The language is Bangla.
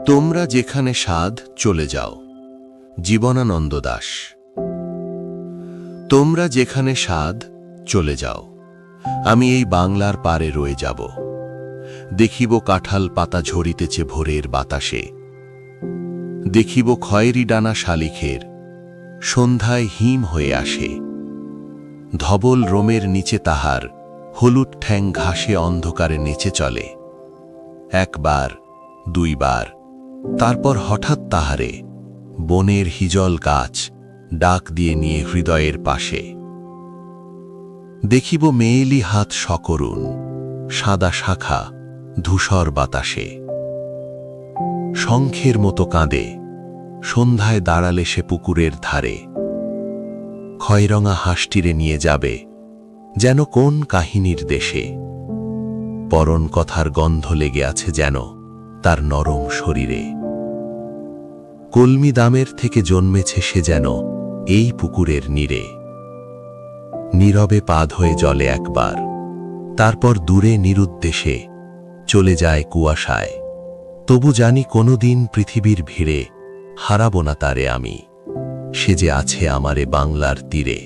তোমরা যেখানে সাধ চলে যাও। জীবনানন্দ দাশ। তোমরা যেখানে সাধ চলে যাও, আমি এই বাংলার পারে রয়ে যাব। দেখিব কাঁঠাল পাতা ঝরিতেছে ভোরের বাতাসে, দেখিব খয়েরি ডানা শালিখের সন্ধ্যায় হিম হয়ে আসে। ধবল রোমের নিচে তাহার হলুদ ঠ্যাং ঘাসে অন্ধকারে নেচে চলে। একবার, দুইবার, তারপর হঠাৎ তাহারে বনের হিজল গাছ ডাক দিয়ে নিয়ে হৃদয়ের পাশে। দেখিব মেয়েলি হাত সকরুণ, সাদা শাখা ধূসর বাতাসে। শঙ্খের মতো কাঁদে সন্ধ্যায় দাঁড়ালে সে পুকুরের ধারে। খয়রঙা হাঁসটিরে নিয়ে যাবে যেন কোন কাহিনীর দেশে। পরন কথার গন্ধ লেগে আছে যেন তার নরম শরীরে। কলমি দামের থেকে জন্মেছে সে যেন এই পুকুরের নীরে। নীরবে পা ধয়ে জলে একবার, তারপর দূরে নিরুদ্দেশে চলে যায় কুয়াশায়। তবু জানি কোনোদিন পৃথিবীর ভিড়ে হারাবো না তারে আমি, সে যে আছে আমারে বাংলার তীরে।